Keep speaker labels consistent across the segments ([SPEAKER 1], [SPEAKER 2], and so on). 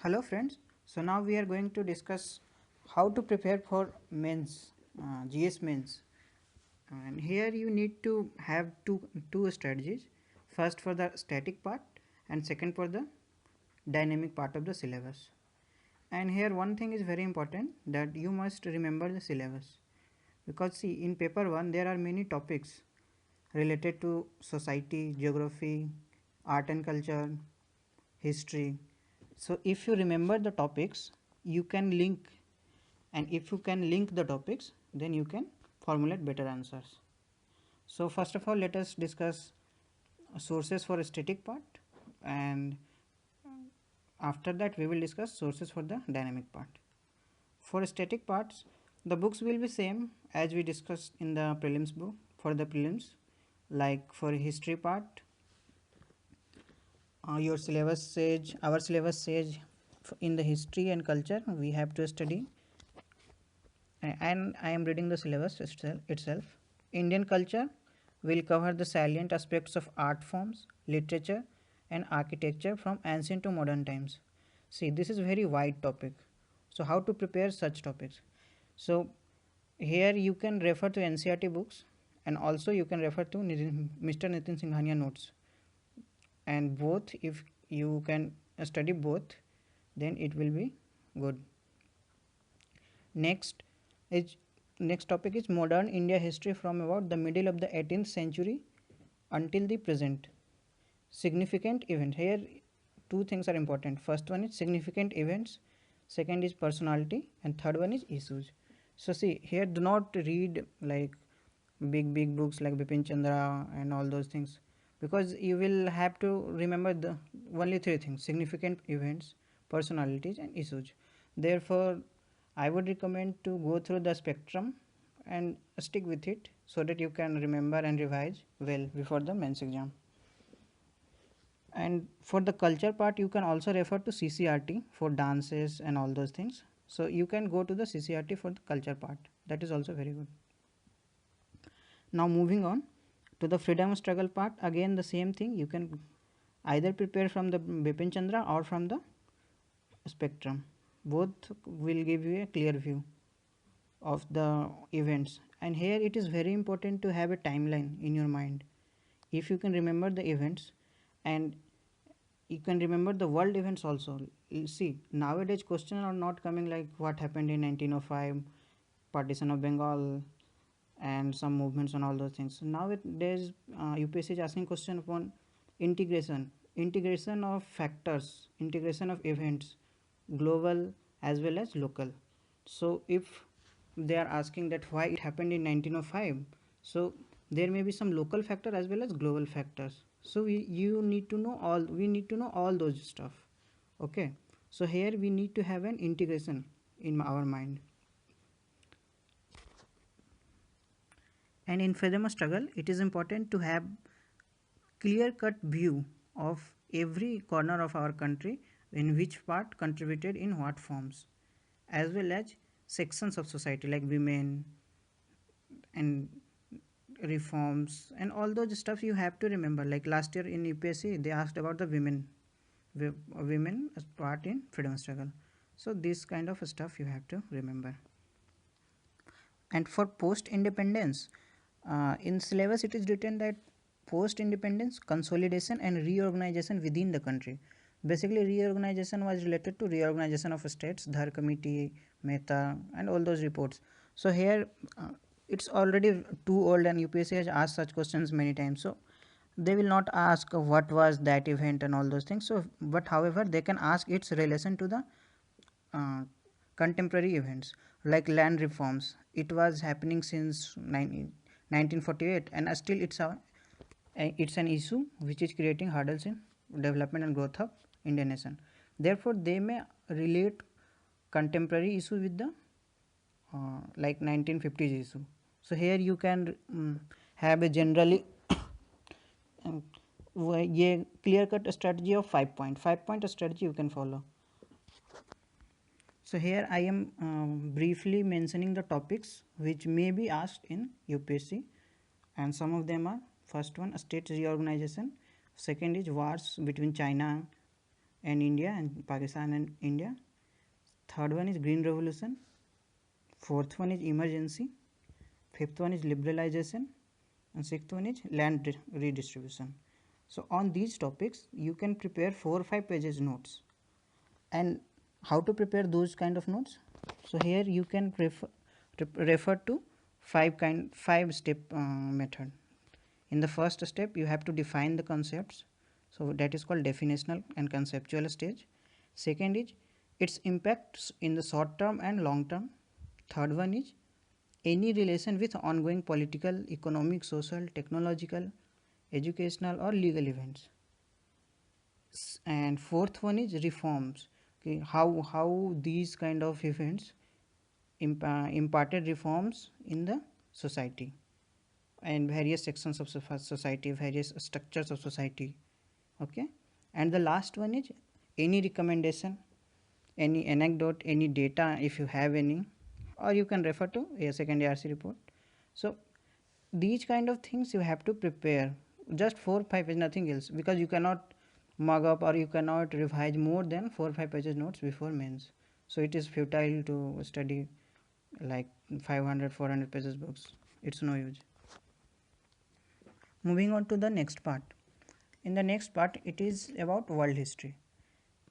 [SPEAKER 1] Hello friends, so now we are going to discuss how to prepare for mains, GS mains, and here you need to have two strategies, first for the static part and second for the dynamic part of the syllabus. And here one thing is very important, that you must remember the syllabus, because see, in paper 1 there are many topics related to society, geography, art and culture, history. So if you remember the topics, you can link, and if you can link the topics, then you can formulate better answers. So first of all, let us discuss sources for a static part, and after that we will discuss sources for the dynamic part. For static parts, the books will be same as we discussed in the prelims book. For the prelims, like for history part, your syllabus says, our syllabus says, in the history and culture we have to study, and I am reading the syllabus itself. Indian culture will cover the salient aspects of art forms, literature and architecture from ancient to modern times. See, this is very wide topic. So how to prepare such topics? So here you can refer to NCERT books, and also you can refer to Mr. Nitin Singhania notes, and both, if you can study both, then it will be good. Next is next topic is modern India history from about the middle of the 18th century until the present. Significant event. Here two things are important. First one is significant events, second is personality, and third one is issues. So see, here do not read like big books like Bipin Chandra and all those things, because you will have to remember the only three things: significant events, personalities and issues. Therefore I would recommend to go through the spectrum and stick with it, so that you can remember and revise well before the mains exam. And for the culture part, you can also refer to CCRT for dances and all those things. So you can go to the CCRT for the culture part. That is also very good. Now moving on to the freedom struggle part, again the same thing. You can either prepare from the Bipin Chandra or from the spectrum. Both will give you a clear view of the events. And here it is very important to have a timeline in your mind. If you can remember the events, and you can remember the world events also. You see, nowadays questions are not coming like what happened in 1905, partition of Bengal, and some movements and all those things. So nowadays UPSC is asking question upon integration of factors, integration of events, global as well as local. So if they are asking that why it happened in 1905, so there may be some local factor as well as global factors. So you need to know all, we need to know all those stuff. Okay, so here we need to have an integration in our mind. And in freedom struggle, it is important to have clear cut view of every corner of our country, in which part contributed in what forms, as well as sections of society like women and reforms and all those stuff you have to remember. Like last year in UPSC they asked about the women as part in freedom struggle. So this kind of stuff you have to remember. And for post independence, in syllabus it is written that post independence consolidation and reorganization within the country. Basically reorganization was related to reorganization of states, Dhar committee, Mehta and all those reports. So here it's already too old, and UPSC has asked such questions many times, so they will not ask what was that event and all those things. So but however they can ask its relation to the uh, contemporary events like land reforms. It was happening since 1948, and still it's an issue which is creating hurdles in development and growth of Indian nation. Therefore they may relate contemporary issue with the like 1950s issue. So here you can have a generally ये clear cut strategy of 5 point strategy you can follow. So here I am briefly mentioning the topics which may be asked in UPSC, and some of them are: first one, state reorganization; second is wars between China and India, and Pakistan and India. Third one is Green Revolution. Fourth one is emergency. Fifth one is liberalization, and sixth one is land redistribution. So on these topics you can prepare 4 or 5 pages notes. And how to prepare those kind of notes? So here you can refer to 5 step method. In the first step you have to define the concepts, so that is called definitional and conceptual stage. Second is its impacts in the short term and long term. Third one is any relation with ongoing political, economic, social, technological, educational or legal events. And fourth one is reforms. Okay, how these kind of events imparted reforms in the society and various sections of society, various structures of society. Okay, and the last one is any recommendation, any anecdote, any data if you have any, or you can refer to a second ARC report. So these kind of things you have to prepare, just 4-5 pages, nothing else, because you cannot mug up or you cannot revise more than 4-5 pages notes before mains. So it is futile to study like 500-400 pages books, it's no use. Moving on to the next part. In the next part it is about world history,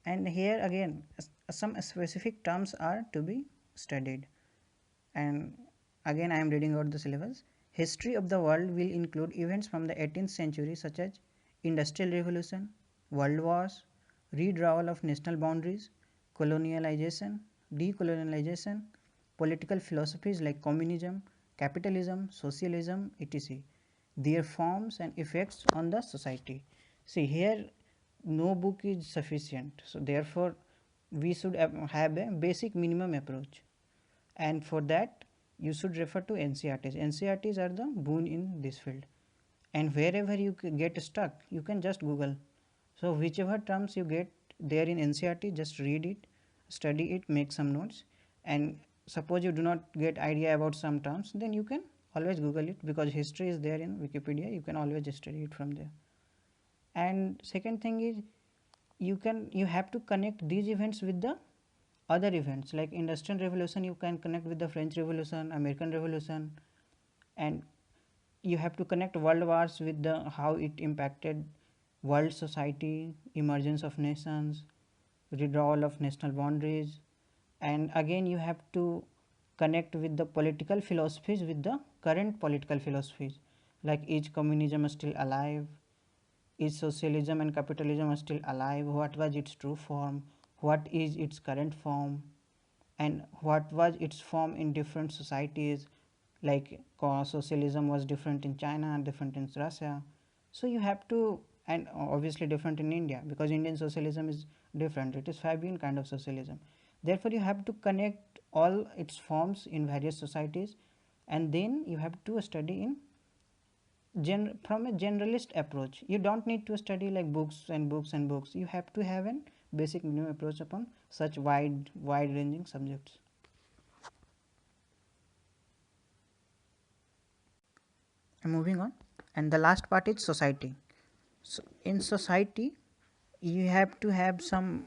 [SPEAKER 1] and here again some specific terms are to be studied. And again I am reading out the syllabus. History of the world will include events from the 18th century such as Industrial Revolution, World Wars, redrawal of national boundaries, colonialization, decolonialization, political philosophies like communism, capitalism, socialism, etc., their forms and effects on the society. See here no book is sufficient, so therefore we should have a basic minimum approach, and for that you should refer to NCRTs. NCRTs are the boon in this field, and wherever you get stuck you can just Google. So whichever terms you get there in NCRT, just read it, study it, make some notes. And suppose you do not get idea about some terms, then you can always Google it, because history is there in Wikipedia, you can always study it from there. And second thing is you have to connect these events with the other events, like Industrial Revolution you can connect with the French Revolution, American Revolution, and you have to connect world wars with the how it impacted world society, emergence of nations, withdrawal of national boundaries. And again you have to connect with the political philosophies with the current political philosophies, like is communism still alive, is socialism and capitalism still alive, what was its true form, what is its current form, and what was its form in different societies, like socialism was different in China and different in Russia. So you have to, and obviously different in India, because Indian socialism is different, it is Fabian kind of socialism. Therefore you have to connect all its forms in various societies, and then you have to study in from a generalist approach. You don't need to study like books and books and books, you have to have a basic minimum approach upon such wide ranging subjects. And moving on, and the last part is society. So in society you have to have some,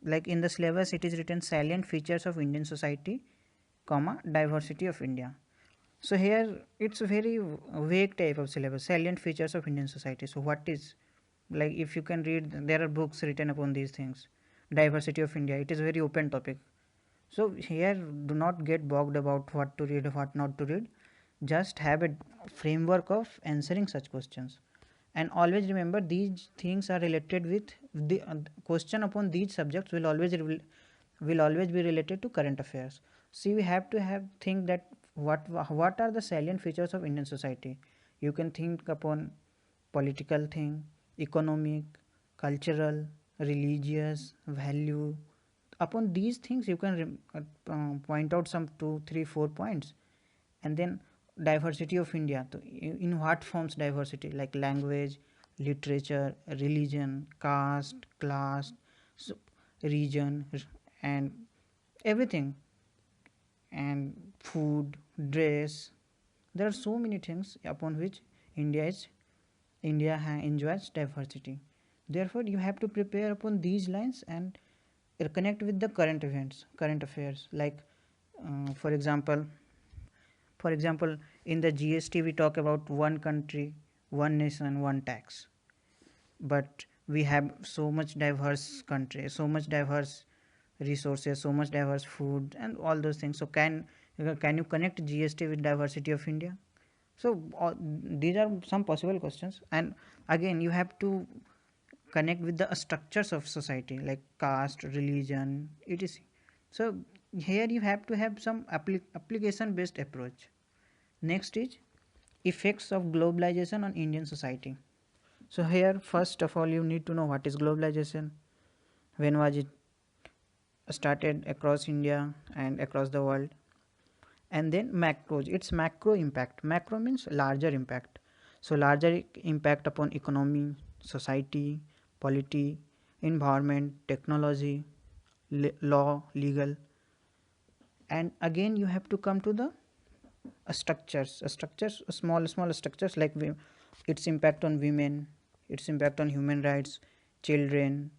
[SPEAKER 1] like in the syllabus it is written salient features of Indian society, comma diversity of India. So here it's a very vague type of syllabus, salient features of Indian society. So what is, like if you can read, there are books written upon these things. Diversity of India, it is a very open topic. So here do not get bogged about what to read, what not to read. Just have a framework of answering such questions. And always remember these things are related with the question upon these subjects will always be related to current affairs. See, we have to have think that what are the salient features of Indian society. You can think upon political thing, economic, cultural, religious, value. Upon these things you can point out some 2 3 4 points. And then diversity of India, so in what forms diversity, like language, literature, religion, caste, class, so region, and everything, and food, dress. There are so many things upon which India enjoys diversity. Therefore, you have to prepare upon these lines and connect with the current events, current affairs. Like, for example, in the GST we talk about one country, one nation, one tax. But we have so much diverse country, so much diverse resources, so much diverse food, and all those things. So can you connect GST with diversity of India? So these are some possible questions. And again, you have to connect with the structures of society like caste, religion, etc. So here you have to have some application based approach. Next is effects of globalization on Indian society. So here first of all you need to know what is globalization, when was it started across India and across the world, and then macros, its macro impact. Macro means larger impact. So larger impact upon economy, society, polity, environment, technology, law, legal. And again you have to come to the structures, small structures like its impact on women, its impact on human rights, children,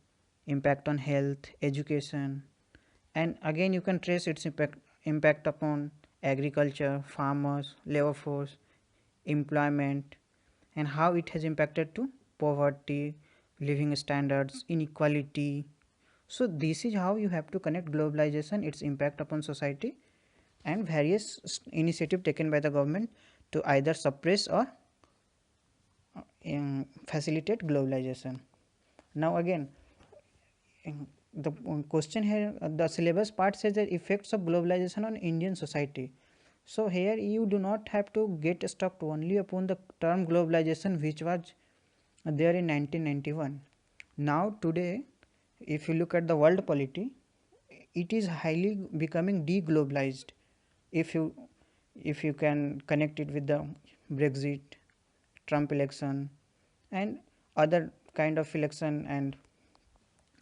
[SPEAKER 1] impact on health, education. And again you can trace its impact upon agriculture, farmers, labor force, employment, and how it has impacted to poverty, living standards, inequality. So this is how you have to connect globalization, its impact upon society, and various initiative taken by the government to either suppress or facilitate globalization. Now again, the question here, the syllabus part says the effects of globalization on Indian society. So here you do not have to get stuck only upon the term globalization which was there in 1991. Now today, if you look at the world polity, it is highly becoming deglobalized. If you can connect it with the Brexit, Trump election, and other kind of election and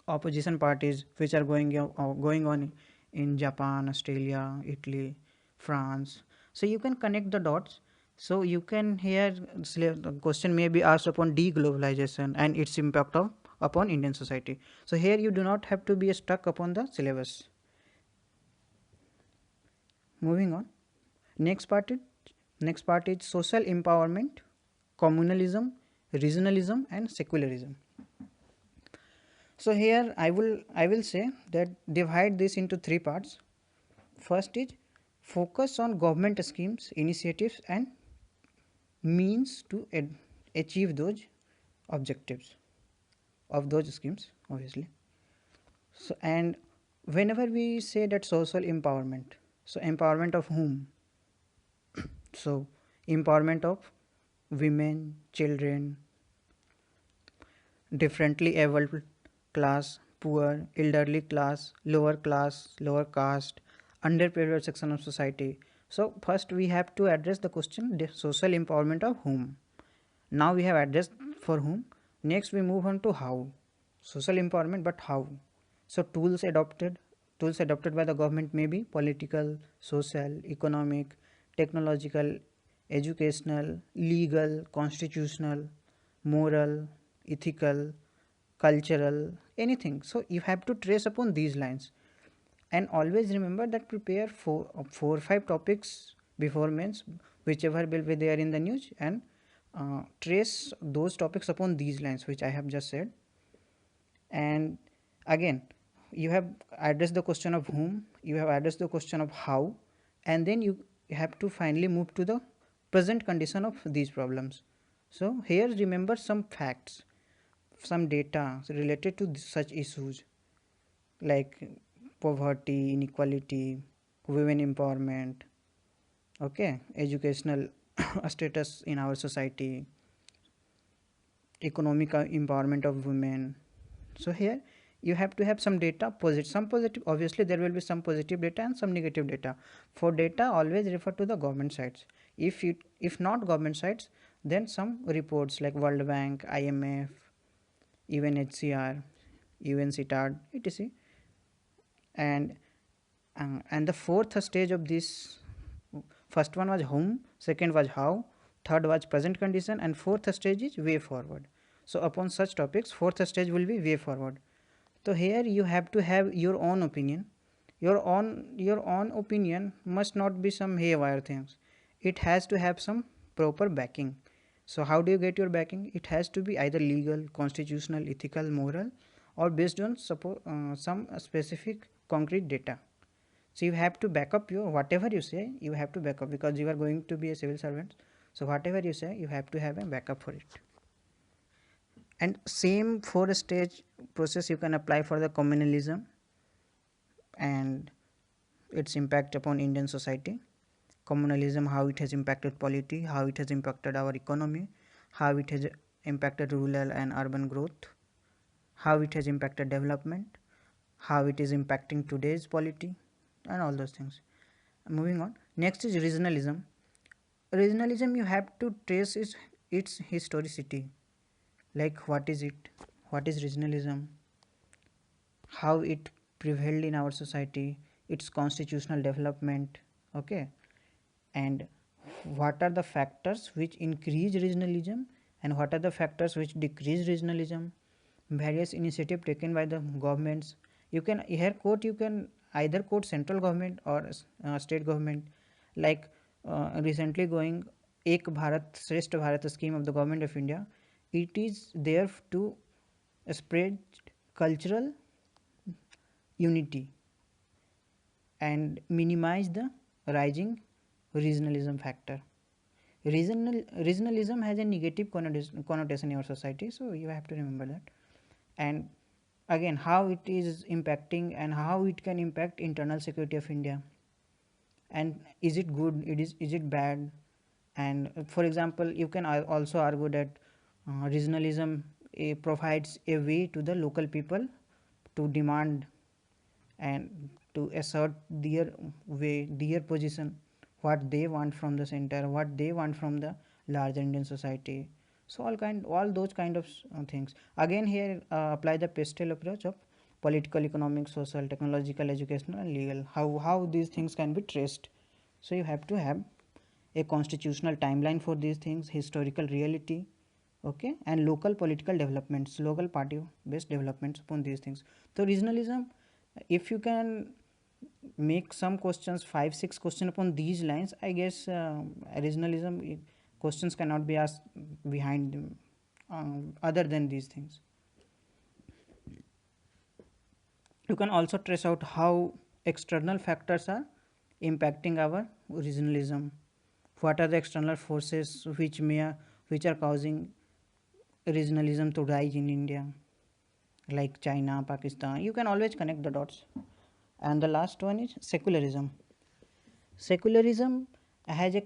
[SPEAKER 1] opposition parties which are going on in Japan, Australia, Italy, France. So you can connect the dots. So you can here the question may be asked upon deglobalization and its impact upon Indian society. So here you do not have to be stuck upon the syllabus. Moving on. Next part is social empowerment, communalism, regionalism, and secularism. So here I will say that divide this into three parts. First is focus on government schemes, initiatives, and means to achieve those objectives of those schemes, obviously. So and whenever we say that social empowerment, so empowerment of whom? So empowerment of women, children, differently abled class, poor, elderly class, lower caste, underprivileged section of society. So first we have to address the question, the social empowerment of whom. Now we have addressed for whom. Next we move on to how. Social empowerment, but how? So tools adopted by the government may be political, social, economic, technological, educational, legal, constitutional, moral, ethical, cultural, anything. So you have to trace upon these lines, and always remember that prepare four or five topics before mains, whichever will be there in the news, and trace those topics upon these lines which I have just said. And again, you have addressed the question of whom, you have addressed the question of how, and then you have to finally move to the present condition of these problems. So here remember some facts, some data related to such issues like poverty, inequality, women empowerment, okay, educational status in our society, economic empowerment of women. So here you have to have some data, some positive, obviously there will be some positive data and some negative data. For data, always refer to the government sites. If not government sites, then some reports like World Bank, IMF, UNHCR, UNCTAD, etc. And the fourth stage of this, first one was whom, second was how, third was present condition, and fourth stage is way forward. So upon such topics, fourth stage will be way forward. So here you have to have your own opinion. Your own opinion must not be some haywire things. It has to have some proper backing. So how do you get your backing? It has to be either legal, constitutional, ethical, moral, or based on some specific concrete data. So you have to back up your whatever you say. You have to back up because you are going to be a civil servant. So whatever you say, you have to have a backup for it. And same four stage process you can apply for the communalism and its impact upon Indian society. Communalism, how it has impacted polity, how it has impacted our economy, how it has impacted rural and urban growth, how it has impacted development, how it is impacting today's polity, and all those things. Moving on. Next is regionalism. Regionalism, you have to trace its historicity. Like what is it? What is regionalism? How it prevailed in our society, its constitutional development, okay, and what are the factors which increase regionalism and what are the factors which decrease regionalism, various initiative taken by the governments. You can here quote, you can either quote central government or state government, like recently going Ek Bharat Shrestha Bharat scheme of the government of India. It is there to spread cultural unity and minimize the rising regionalism factor. Regionalism has a negative connotation in our society, so you have to remember that. And again, how it is impacting and how it can impact internal security of India, and is it good, is it bad. And for example, you can also argue that regionalism provides a way to the local people to demand and to assert their way, their position, what they want from the center, what they want from the larger Indian society. So all those kind of things. Again, here apply the pastel approach of political, economic, social, technological, educational, and legal. How these things can be traced. So you have to have a constitutional timeline for these things, historical reality, okay, and local political developments, local party based developments upon these things. So regionalism, if you can make some questions, 5-6 questions upon these lines, I guess regionalism questions cannot be asked behind other than these things. You can also trace out how external factors are impacting our regionalism. What are the external forces which are causing regionalism to rise in India, like China, Pakistan? You can always connect the dots. And the last one is secularism. Secularism has a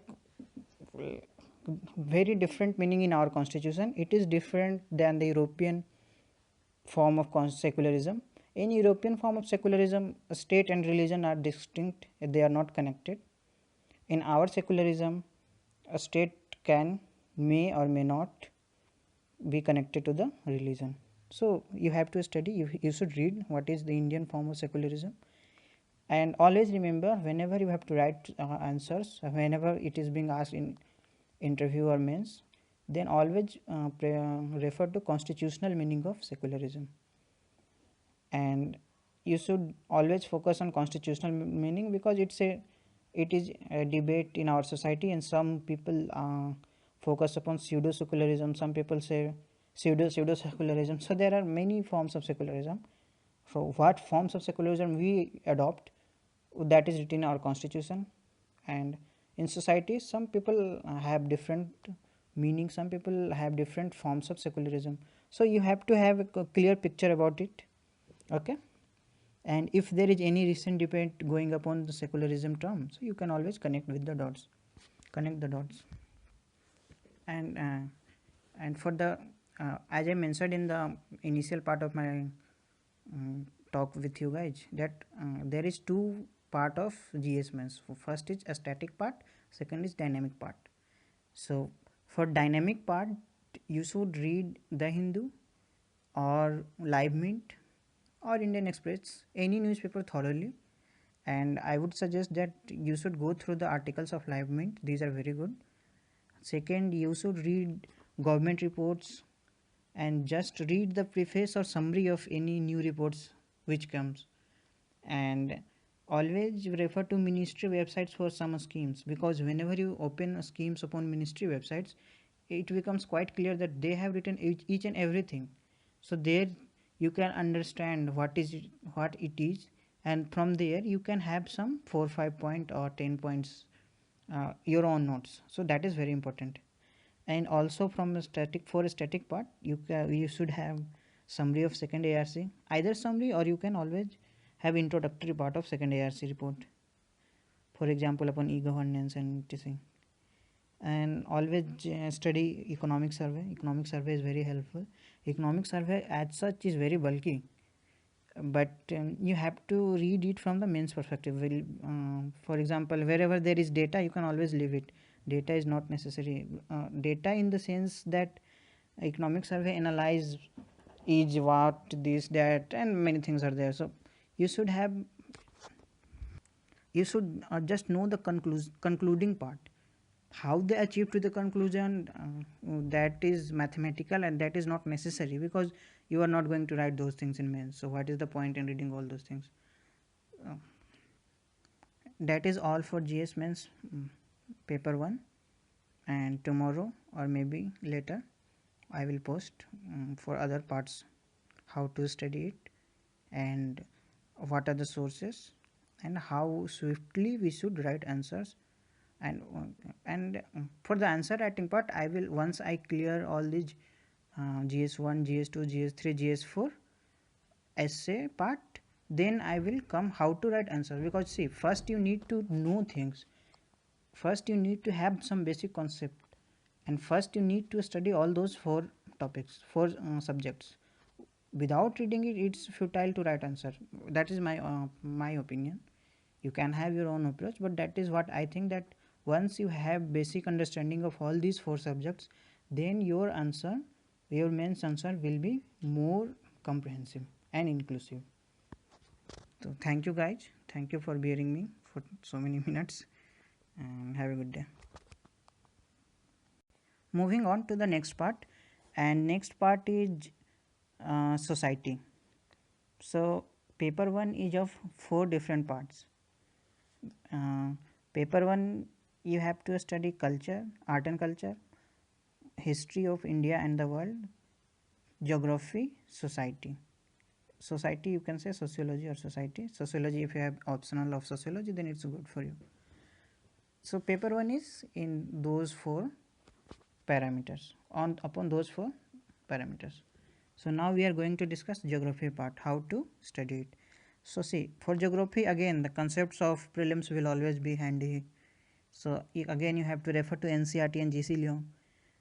[SPEAKER 1] very different meaning in our constitution. It is different than the European form of secularism. In European form of secularism, state and religion are distinct, they are not connected. In our secularism, a state can, may or may not be connected to the religion. So you have to study, you should read what is the Indian form of secularism. And always remember, whenever you have to write answers, whenever it is being asked in interview or mains, then always refer to constitutional meaning of secularism. And you should always focus on constitutional meaning, because it is a debate in our society, and some people focus upon pseudo secularism, some people say pseudo secularism. So there are many forms of secularism. So what forms of secularism we adopt, that is written in our constitution. And in society, some people have different meaning, some people have different forms of secularism. So you have to have a clear picture about it, okay. And if there is any recent debate going upon the secularism term, so you can always connect with the dots, connect the dots. And for the as I mentioned in the initial part of my talk with you guys, that there is two part of GS maths. First is a static part, second is dynamic part. So for dynamic part, you should read The Hindu or Live Mint or Indian Express, any newspaper thoroughly. And I would suggest that you should go through the articles of Live Mint, these are very good. Second, you should read government reports and just read the preface or summary of any new reports which comes. And always refer to ministry websites for some schemes, because whenever you open schemes upon ministry websites, it becomes quite clear that they have written each and everything. So there you can understand what it is, and from there you can have some 4 5 point or 10 points, your own notes. So that is very important. And also from a static, for a static part, you should have summary of second ARC, either summary, or you can always have introductory part of second ARC report, for example upon e-governance and etc. And always study economic survey is very helpful. Economic survey as such is very bulky, but you have to read it from the mains perspective. For example, wherever there is data, you can always leave it. Data is not necessary. Data in the sense that economic survey analyze is what, this, that, and many things are there. So you should have, you should just know the concluding part, how they achieve to the conclusion. That is mathematical, and that is not necessary, because you are not going to write those things in mains. So what is the point in reading all those things? uh, that is all for GS mains paper 1. And tomorrow or maybe later I will post for other parts how to study it, and what are the sources, and how swiftly we should write answers. And for the answer writing part, I will, once I clear all these GS1, GS2, GS3, GS4 essay part, then I will come how to write answers. Because see, first you need to know things, first you need to have some basic concept, and first you need to study all those four topics, four subjects. Without reading it, it's futile to write answer. That is my opinion. You can have your own approach, but that is what I think, that once you have basic understanding of all these four subjects, then your answer, your mains answer will be more comprehensive and inclusive. So thank you guys, thank you for bearing me for so many minutes, and have a good day. Moving on to the next part, and next part is society. So paper 1 is of 4 different parts. uh, Paper 1, you have to study culture, art and culture, history of India and the world, geography, society. Society, you can say sociology or society. Sociology, if you have optional of sociology, then it's good for you. So paper 1 is in those 4 parameters, on upon those 4 parameters. So now we are going to discuss geography part, how to study it. So see, for geography, again the concepts of prelims will always be handy. So again you have to refer to NCERT and GC Lyon,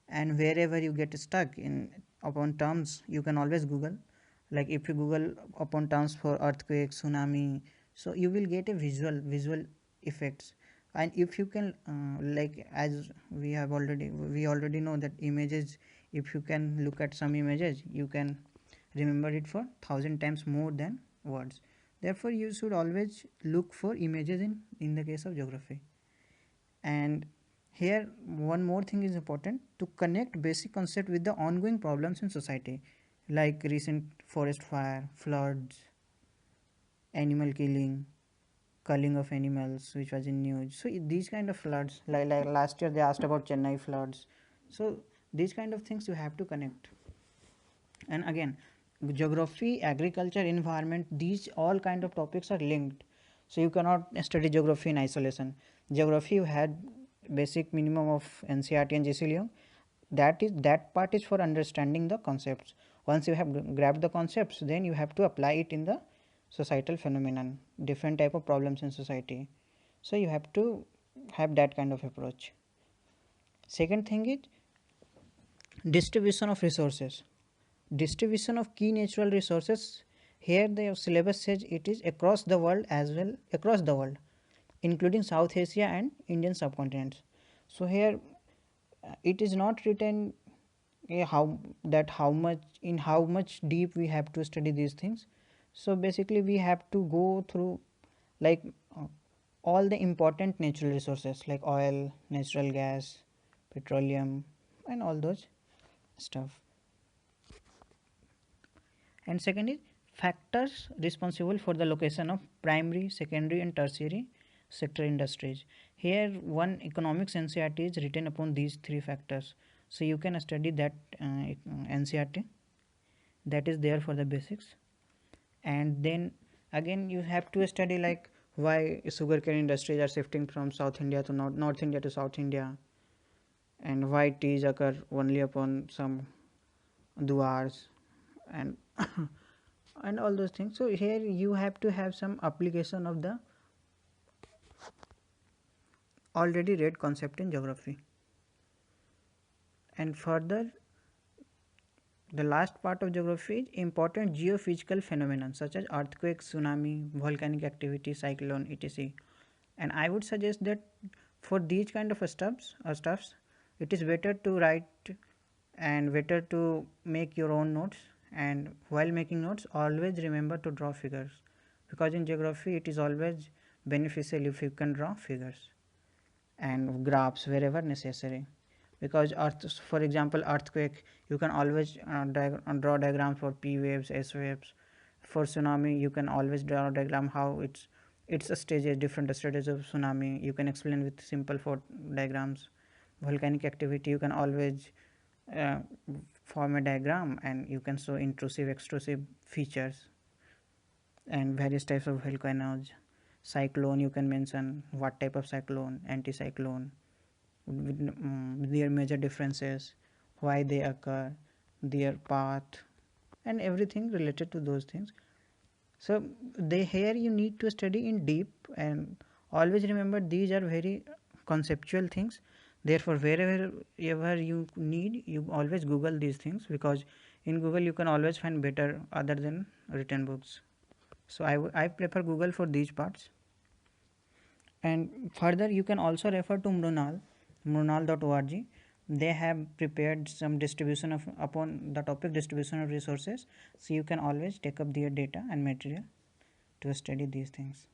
[SPEAKER 1] and wherever you get stuck in upon terms, you can always Google. Like if you Google upon terms for earthquake, tsunami, so you will get a visual effects. And if you can like, as we already know that images, if you can look at some images, you can remember it for 1,000 times more than words. Therefore you should always look for images in the case of geography. And here one more thing is important, to connect basic concept with the ongoing problems in society, like recent forest fire, floods, animal killing, culling of animals, which was in news. So these kind of floods, like last year they asked about Chennai floods. So these kind of things you have to connect. And again, geography, agriculture, environment, these all kind of topics are linked. So you cannot study geography in isolation. Geography, you had basic minimum of NCERT and GC Lyon. That part is for understanding the concepts. Once you have grabbed the concepts, then you have to apply it in the societal phenomenon, different type of problems in society. So you have to have that kind of approach. Second thing is distribution of resources. Distribution of key natural resources. Here the syllabus says it is across the world, as well across the world, including South Asia and Indian subcontinents. So here it is not written how much deep we have to study these things. So basically we have to go through, like all the important natural resources like oil, natural gas, petroleum, and all those stuff. And second is factors responsible for the location of primary, secondary and tertiary sector industries. Here one economics NCERT is written upon these three factors. So you can study that NCERT that is there for the basics. And then again you have to study like why sugarcane industries are shifting from South India to North India to South India, and why teas occur only upon some duars and and all those things. So here you have to have some application of the already read concept in geography. And further, the last part of geography is important geophysical phenomena such as earthquake, tsunami, volcanic activity, cyclone, etc. And I would suggest that for these kind of stuffs, it is better to write and better to make your own notes. And while making notes, always remember to draw figures, because in geography it is always beneficial if you can draw figures and graphs wherever necessary. Because for example earthquake, you can always draw diagrams for P waves, S waves. For tsunami, you can always draw a diagram how it's a stages, different stages of tsunami. You can explain with simple for diagrams. Volcanic activity, you can always uh, form a diagram and you can show intrusive, extrusive features and various types of volcanoes. Cyclone, you can mention what type of cyclone, anticyclone, their major differences, why they occur, their path, and everything related to those things. So they here you need to study in deep, and always remember these are very conceptual things. Therefore wherever ever you need, you always Google these things, because in Google you can always find better other than written books. So I prefer Google for these parts. And further you can also refer to mrunal.org. They have prepared some distribution of upon the topic distribution of resources, so you can always take up their data and material to study these things.